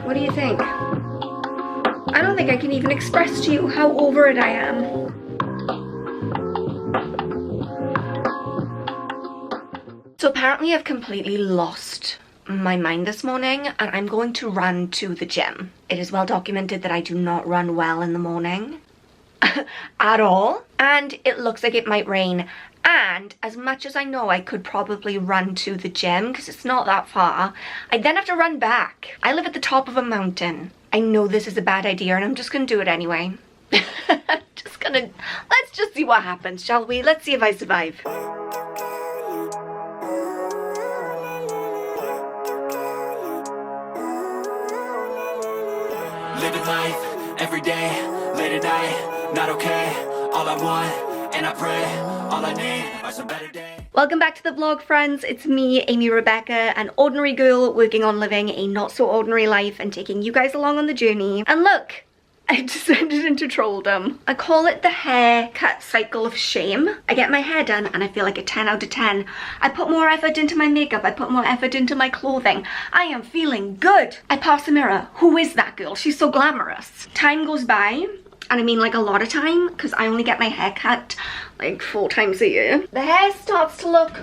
What do you think? I don't think I can even express to you how over it I am. So apparently I've completely lost my mind this morning and I'm going to run to the gym. It is well documented that I do not run well in the morning at all, and it looks like it might rain. And as much as I know I could probably run to the gym because it's not that far, I then have to run back. I live at the top of a mountain. I know this is a bad idea and I'm just gonna do it anyway. Let's just see what happens, shall we? Let's see if I survive. Living life, every day, late at night, not okay. All I want, and I pray, all I need are some better days. Welcome back to the vlog, friends. It's me, Amy Rebecca, an ordinary girl working on living a not so ordinary life and taking you guys along on the journey. And look, I descended into trolldom. I call it the haircut cycle of shame. I get my hair done and I feel like a 10 out of 10. I put more effort into my makeup. I put more effort into my clothing. I am feeling good. I pass the mirror. Who is that girl? She's so glamorous. Time goes by. And I mean like a lot of time because I only get my hair cut like 4 times a year. The hair starts to look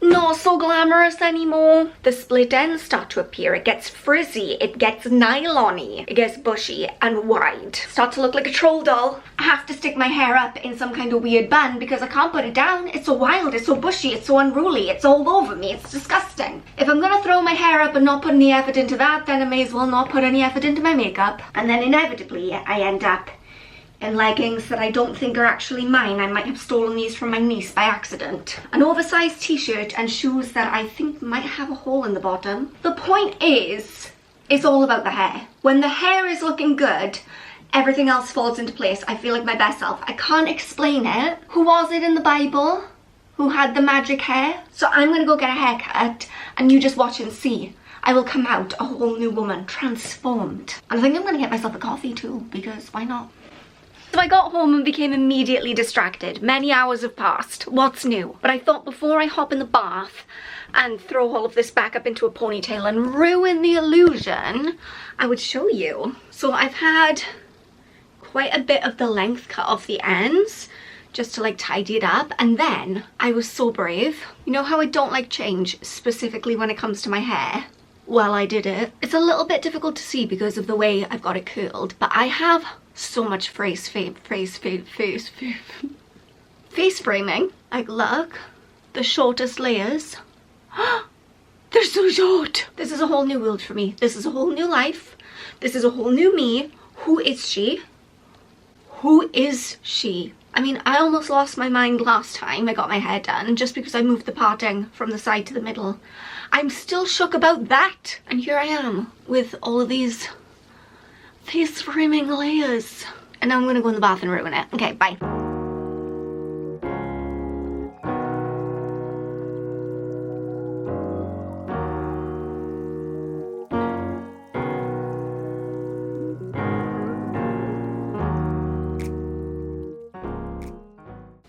not so glamorous anymore. The split ends start to appear. It gets frizzy, it gets nylon-y, it gets bushy and wide. Start to look like a troll doll. I have to stick my hair up in some kind of weird bun because I can't put it down. It's so wild, it's so bushy, it's so unruly, it's all over me, it's disgusting. If I'm gonna throw my hair up and not put any effort into that, then I may as well not put any effort into my makeup. And then inevitably I end up in leggings that I don't think are actually mine. I might have stolen these from my niece by accident. An oversized t-shirt and shoes that I think might have a hole in the bottom. The point is, it's all about the hair. When the hair is looking good, everything else falls into place. I feel like my best self. I can't explain it. Who was it in the Bible who had the magic hair? So I'm gonna go get a haircut and you just watch and see. I will come out a whole new woman, transformed. And I think I'm gonna get myself a coffee too, because why not? So I got home and became immediately distracted. Many hours have passed. What's new? But I thought before I hop in the bath and throw all of this back up into a ponytail and ruin the illusion, I would show you. So I've had quite a bit of the length cut off the ends just to like tidy it up. And then I was so brave. You know how I don't like change, specifically when it comes to my hair? Well, I did it. It's a little bit difficult to see because of the way I've got it curled, but I have so much face framing. Like, look, the shortest layers. They're so short. This is a whole new world for me. This is a whole new life. This is a whole new me. Who is she? Who is she? I mean, I almost lost my mind last time I got my hair done just because I moved the parting from the side to the middle. I'm still shook about that. And here I am with all of these face framing layers. And now I'm gonna go in the bath and ruin it. Okay, bye.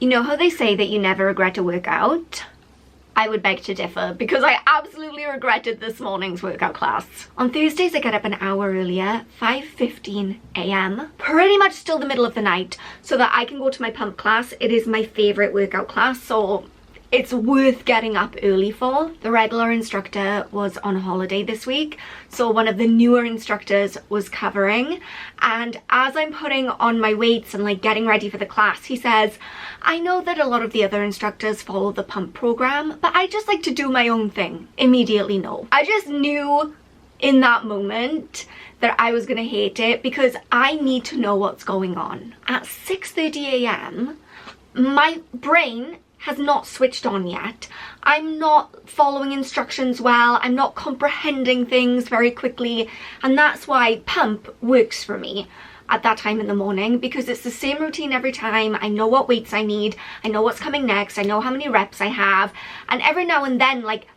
You know how they say that you never regret a workout? I would beg to differ because I absolutely regretted this morning's workout class. On Thursdays I get up an hour earlier, 5:15 a.m. Pretty much still the middle of the night so that I can go to my pump class. It is my favorite workout class, so it's worth getting up early for. The regular instructor was on holiday this week, so one of the newer instructors was covering, and as I'm putting on my weights and like getting ready for the class, he says, I know that a lot of the other instructors follow the pump program, but I just like to do my own thing. Immediately no. I just knew in that moment that I was gonna hate it because I need to know what's going on. At 6:30 a.m, my brain has not switched on yet. I'm not following instructions well. I'm not comprehending things very quickly. And that's why pump works for me at that time in the morning, because it's the same routine every time. I know what weights I need. I know what's coming next. I know how many reps I have. And every now and then, like,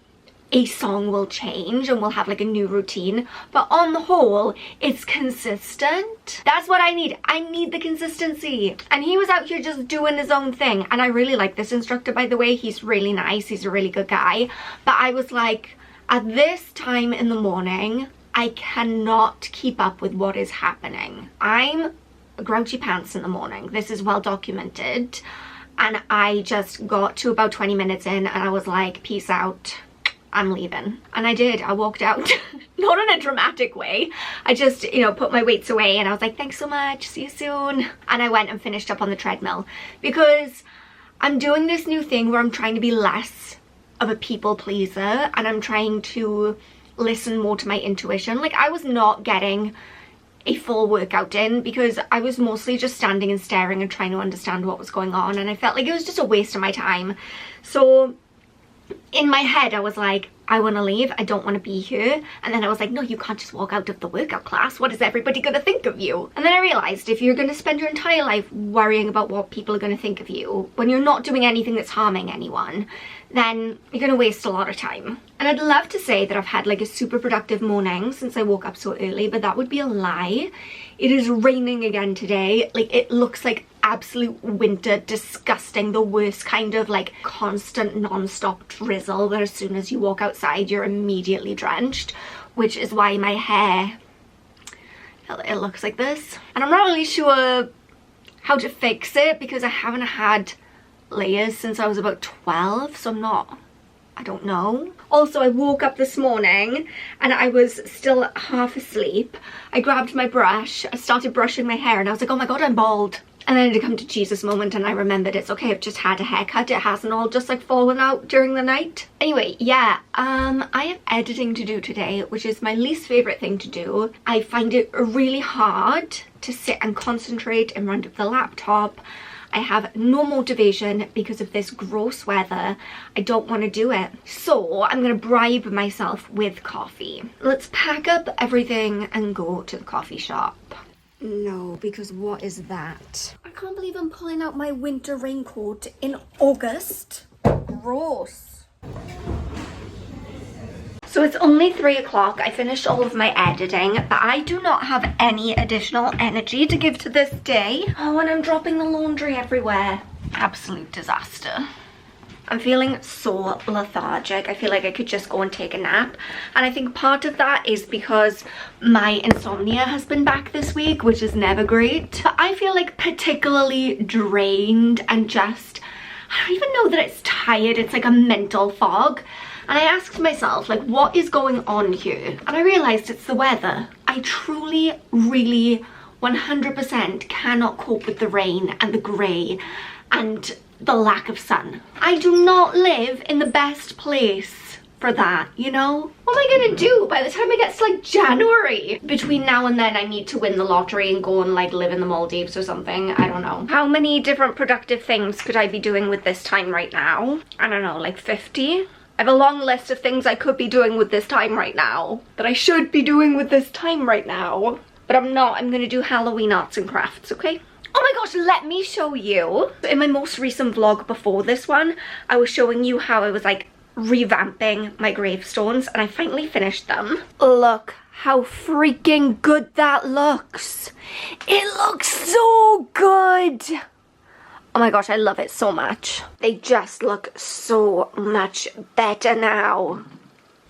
a song will change and we'll have like a new routine, but on the whole it's consistent. That's what I need. I need the consistency. And he was out here just doing his own thing, and I really like this instructor, by the way. He's really nice, he's a really good guy, but I was like, at this time in the morning I cannot keep up with what is happening. I'm grouchy pants in the morning. This is well documented. And I just got to about 20 minutes in and I was like, peace out. I'm leaving. And I did. I walked out. Not in a dramatic way. I just, you know, put my weights away and I was like, thanks so much. See you soon. And I went and finished up on the treadmill because I'm doing this new thing where I'm trying to be less of a people pleaser and I'm trying to listen more to my intuition. Like, I was not getting a full workout in because I was mostly just standing and staring and trying to understand what was going on, and I felt like it was just a waste of my time. So in my head I was like, I want to leave, I don't want to be here. And then I was like, no, you can't just walk out of the workout class. What is everybody going to think of you? And then I realized if you're going to spend your entire life worrying about what people are going to think of you when you're not doing anything that's harming anyone, then you're going to waste a lot of time. And I'd love to say that I've had like a super productive morning since I woke up so early, but that would be a lie. It is raining again today. Like, it looks like absolute winter, disgusting, the worst kind of like constant non-stop drizzle where as soon as you walk outside you're immediately drenched, which is why my hair, it looks like this. And I'm not really sure how to fix it because I haven't had layers since I was about 12, so I don't know. Also, I woke up this morning and I was still half asleep. I grabbed my brush, I started brushing my hair and I was like, oh my god, I'm bald. And then it had come to Jesus moment and I remembered it's okay, I've just had a haircut. It hasn't all just like fallen out during the night. Anyway, yeah, I have editing to do today, which is my least favorite thing to do. I find it really hard to sit and concentrate in front of the laptop. I have no motivation because of this gross weather. I don't want to do it. So I'm going to bribe myself with coffee. Let's pack up everything and go to the coffee shop. No, because what is that? I can't believe I'm pulling out my winter raincoat in August. Gross. So it's only 3 o'clock. I finished all of my editing, but I do not have any additional energy to give to this day. Oh, and I'm dropping the laundry everywhere. Absolute disaster. I'm feeling so lethargic. I feel like I could just go and take a nap. And I think part of that is because my insomnia has been back this week, which is never great. But I feel like particularly drained and just, I don't even know that it's tired. It's like a mental fog. And I asked myself, like, what is going on here? And I realized it's the weather. I truly, really, 100% cannot cope with the rain and the grey and the lack of sun. I do not live in the best place for that, you know? What am I gonna do by the time it gets to like January? Between now and then I need to win the lottery and go and like live in the Maldives or something. I don't know. How many different productive things could I be doing with this time right now? I don't know, like 50? I have a long list of things I could be doing with this time right now, that I should be doing with this time right now, but I'm not. I'm gonna do Halloween arts and crafts, okay? Oh my gosh, let me show you. In my most recent vlog before this one, I was showing you how I was like revamping my gravestones and I finally finished them. Look how freaking good that looks. It looks so good. Oh my gosh, I love it so much. They just look so much better now.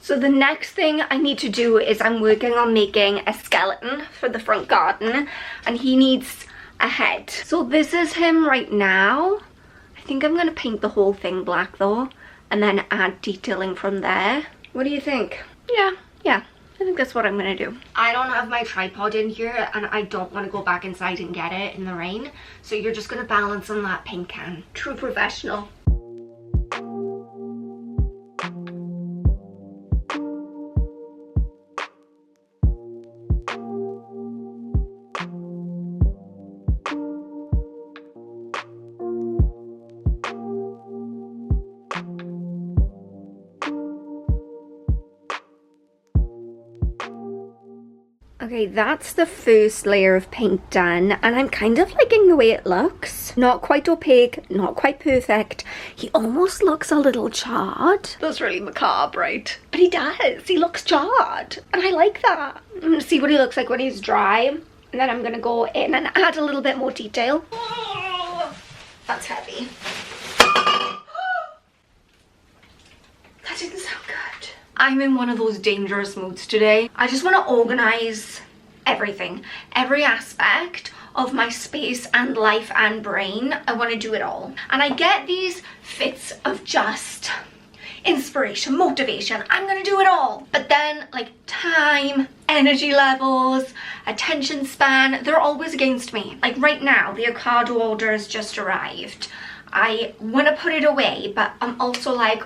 So the next thing I need to do is I'm working on making a skeleton for the front garden and he needs a head. So this is him right now. I think I'm gonna paint the whole thing black though and then add detailing from there. What do you think? Yeah, I think that's what I'm gonna do. I don't have my tripod in here and I don't want to go back inside and get it in the rain. So you're just gonna balance on that paint can. True professional. Okay, that's the first layer of paint done and I'm kind of liking the way it looks. Not quite opaque, not quite perfect. He almost looks a little charred. That's really macabre, right? But he does. He looks charred and I like that. I'm gonna see what he looks like when he's dry and then I'm gonna go in and add a little bit more detail. Oh, that's heavy. That didn't sound good. I'm in one of those dangerous moods today. I just want to organize everything, every aspect of my space and life and brain. I want to do it all. And I get these fits of just inspiration, motivation. I'm gonna do it all. But then, like, time, energy levels, attention span, they're always against me. Like right now, the Ocado order has just arrived. I want to put it away, but I'm also like,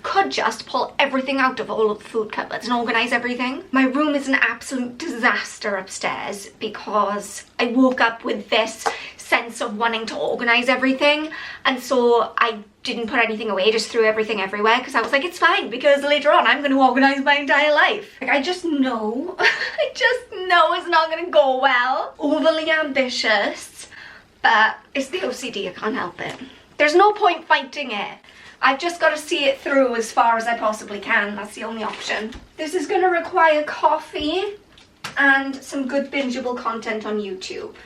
could just pull everything out of all of the food cupboards and organize everything. My room is an absolute disaster upstairs because I woke up with this sense of wanting to organize everything, and so I didn't put anything away, just threw everything everywhere because I was like, it's fine because later on I'm going to organize my entire life. Like, I just know, I just know it's not going to go well. Overly ambitious. But it's the OCD, I can't help it. There's no point fighting it. I've just got to see it through as far as I possibly can. That's the only option. This is going to require coffee and some good bingeable content on YouTube.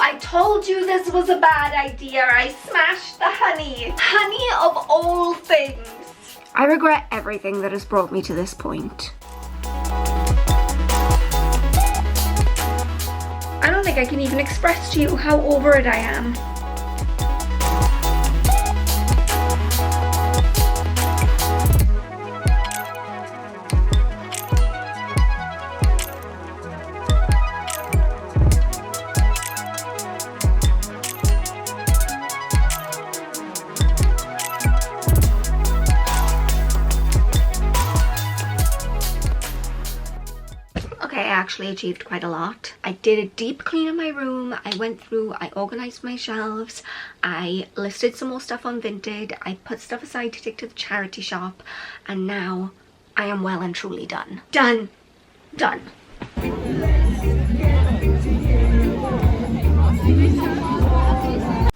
I told you this was a bad idea. I smashed the honey. Honey of all things. I regret everything that has brought me to this point. I don't think I can even express to you how over it I am. Actually achieved quite a lot. I did a deep clean of my room. I went through, I organized my shelves, I listed some more stuff on Vinted, I put stuff aside to take to the charity shop, and now I am well and truly done. Done.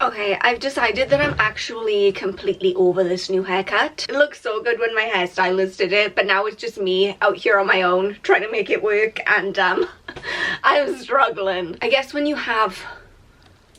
Okay, I've decided that I'm actually completely over this new haircut. It looked so good when my hairstylist did it, but now it's just me out here on my own trying to make it work, and I'm struggling. I guess when you have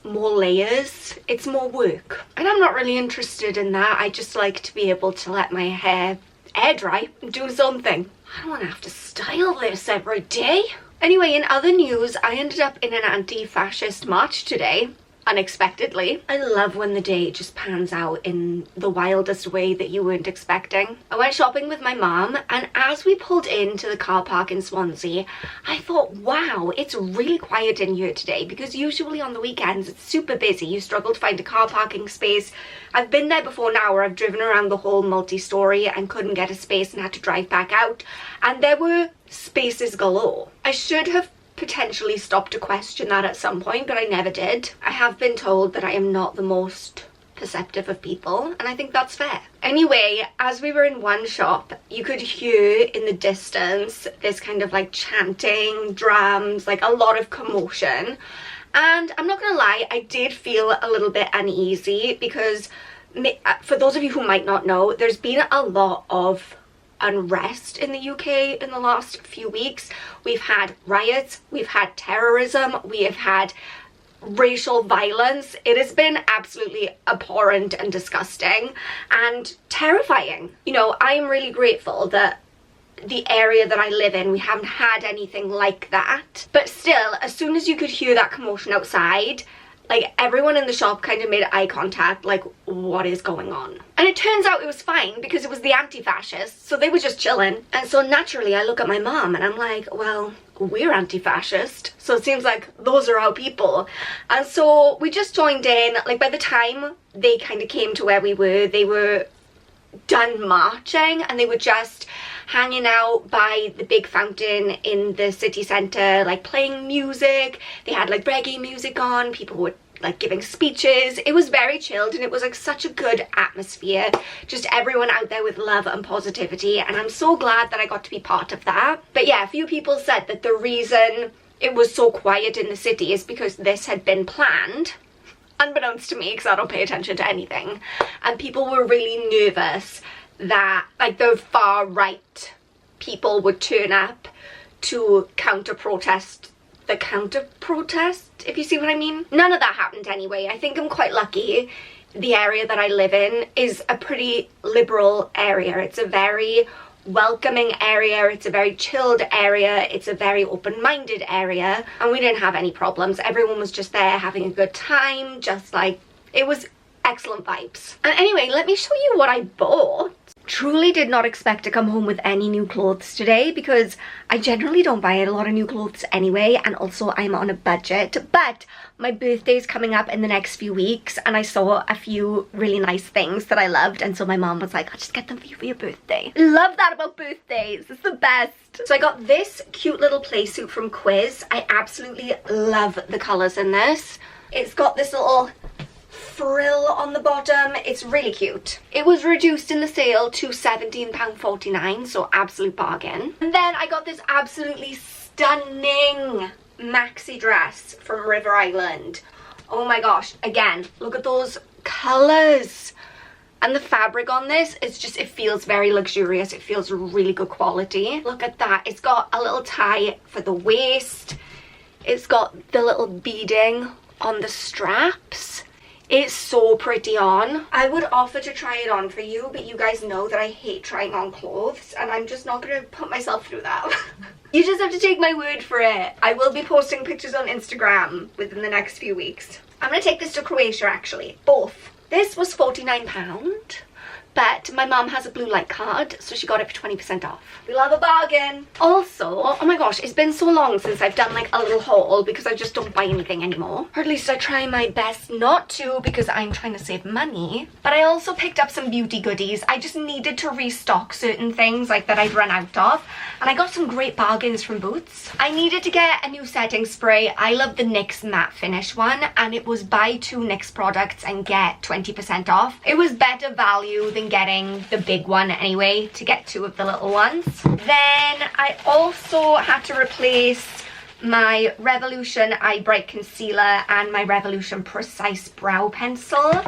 more layers, it's more work. And I'm not really interested in that. I just like to be able to let my hair air dry and do something. I don't want to have to style this every day. Anyway, in other news, I ended up in an anti-fascist march today. Unexpectedly. I love when the day just pans out in the wildest way that you weren't expecting. I went shopping with my mom, and as we pulled into the car park in Swansea, I thought, wow, it's really quiet in here today, because usually on the weekends it's super busy. You struggle to find a car parking space. I've been there before now where I've driven around the whole multi-story and couldn't get a space and had to drive back out, and there were spaces galore. I should have potentially stopped to question that at some point, but I never did. I have been told that I am not the most perceptive of people, and I think that's fair. Anyway, as we were in one shop, you could hear in the distance this kind of like chanting, drums, like a lot of commotion, and I'm not gonna lie, I did feel a little bit uneasy because, for those of you who might not know, there's been a lot of unrest in the UK in the last few weeks. We've had riots, we've had terrorism, we have had racial violence. It has been absolutely abhorrent and disgusting and terrifying. You know, I'm really grateful that the area that I live in, we haven't had anything like that. But still, as soon as you could hear that commotion outside, like, everyone in the shop kind of made eye contact, like, what is going on? And it turns out it was fine because it was the anti-fascists, so they were just chilling. And so naturally I look at my mom and I'm like, well, we're anti-fascist, so it seems like those are our people. And so we just joined in. Like, by the time they kind of came to where we were, they were done marching and they were just hanging out by the big fountain in the city centre, like playing music. They had like reggae music on, people were like giving speeches. It was very chilled and it was like such a good atmosphere, just everyone out there with love and positivity, and I'm so glad that I got to be part of that. But yeah, a few people said that the reason it was so quiet in the city is because this had been planned. unbeknownst to me, because I don't pay attention to anything, and people were really nervous that like the far right people would turn up to counter-protest, if you see what I mean. None of that happened anyway. I think I'm quite lucky. The area that I live in is a pretty liberal area. It's a very welcoming area, it's a very chilled area, it's a very open-minded area, and we didn't have any problems. Everyone was just there having a good time, just like, it was excellent vibes. And anyway, let me show you what I bought. Truly did not expect to come home with any new clothes today, because I generally don't buy a lot of new clothes anyway, and also I'm on a budget, but my birthday's coming up in the next few weeks and I saw a few really nice things that I loved, and so my mom was like, I'll just get them for you for your birthday. Love that about birthdays, it's the best. So I got this cute little play suit from Quiz. I absolutely love the colours in this. It's got this little frill on the bottom. It's really cute. It was reduced in the sale to £17.49, so absolute bargain. And then I got this absolutely stunning maxi dress from River Island. Oh my gosh, again, look at those colours. And the fabric on this, it's just, it feels very luxurious. It feels really good quality. Look at that. It's got a little tie for the waist. It's got the little beading on the straps. It's so pretty on. I would offer to try it on for you, but you guys know that I hate trying on clothes, and I'm just not going to put myself through that. You just have to take my word for it. I will be posting pictures on Instagram within the next few weeks. I'm going to take this to Croatia, actually. Both. This was £49, but my mum has a blue light card, so she got it for 20% off. We love a bargain. Also, oh my gosh, it's been so long since I've done like a little haul, because I just don't buy anything anymore. Or at least I try my best not to, because I'm trying to save money. But I also picked up some beauty goodies. I just needed to restock certain things like that I'd run out of. And I got some great bargains from Boots. I needed to get a new setting spray. I love the NYX matte finish one, and it was buy 2 NYX products and get 20% off. It was better value than getting the big one anyway, to get 2 of the little ones. Then I also had to replace my Revolution Eye Bright Concealer and my Revolution Precise Brow Pencil.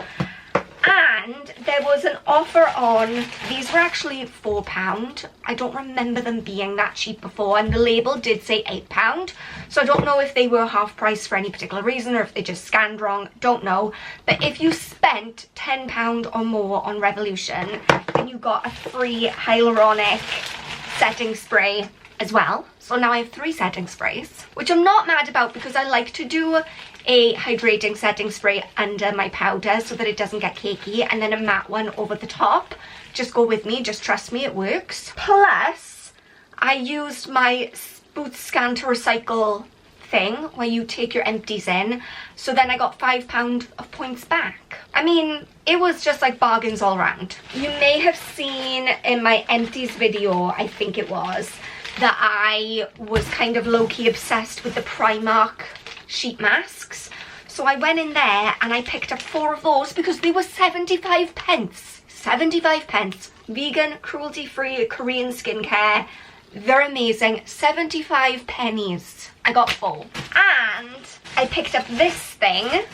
And there was an offer on, these were actually £4. I don't remember them being that cheap before, and the label did say £8. So I don't know if they were half price for any particular reason, or if they just scanned wrong, don't know. But if you spent £10 or more on Revolution, then you got a free hyaluronic setting spray as well. So now I have 3 setting sprays, which I'm not mad about, because I like to do a hydrating setting spray under my powder so that it doesn't get cakey, and then a matte one over the top. Just go with me, just trust me, it works. Plus, I used my Boots Scan to Recycle thing where you take your empties in, so then I got £5 of points back. I mean, it was just like bargains all around. You may have seen in my empties video, I think it was, that I was kind of low-key obsessed with the Primark sheet masks. So I went in there and I picked up 4 of those because they were 75 pence. 75 pence. Vegan, cruelty-free, Korean skincare. They're amazing. 75 pennies. I got 4. And I picked up this thing.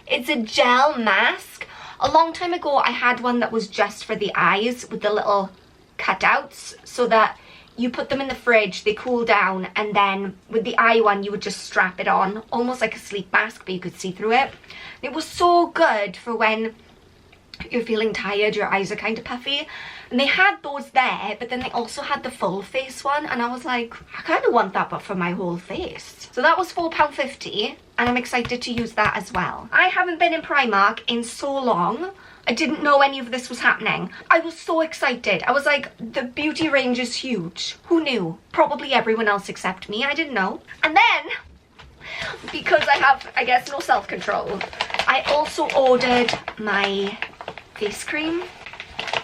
It's a gel mask. A long time ago I had one that was just for the eyes with the little cutouts, so that you put them in the fridge, they cool down, and then with the eye one you would just strap it on, almost like a sleep mask, but you could see through it. It was so good for when you're feeling tired, your eyes are kind of puffy. And they had those there, but then they also had the full face one, and I was like, I kind of want that, but for my whole face. So that was £4.50, and I'm excited to use that as well. I haven't been in Primark in so long. I didn't know any of this was happening. I was so excited. I was like, the beauty range is huge. Who knew? Probably everyone else except me. I didn't know. And then, because I have, I guess, no self-control, I also ordered my face cream.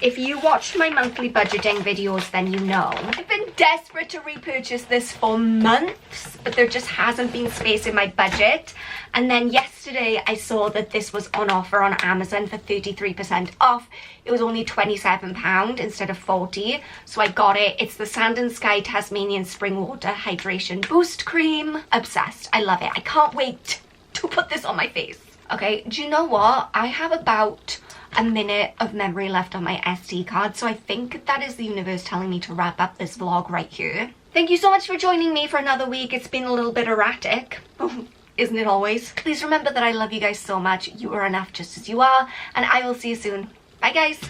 If you watched my monthly budgeting videos, then you know. I've been desperate to repurchase this for months, but there just hasn't been space in my budget. And then yesterday I saw that this was on offer on Amazon for 33% off. It was only £27 instead of 40, so I got it. It's the Sand and Sky Tasmanian Spring Water Hydration Boost Cream. Obsessed. I love it. I can't wait to put this on my face. Okay, do you know what? I have about a minute of memory left on my SD card, so I think that is the universe telling me to wrap up this vlog right here. Thank you so much for joining me for another week. It's been a little bit erratic. Isn't it always? Please remember that I love you guys so much. You are enough just as you are, and I will see you soon. Bye guys.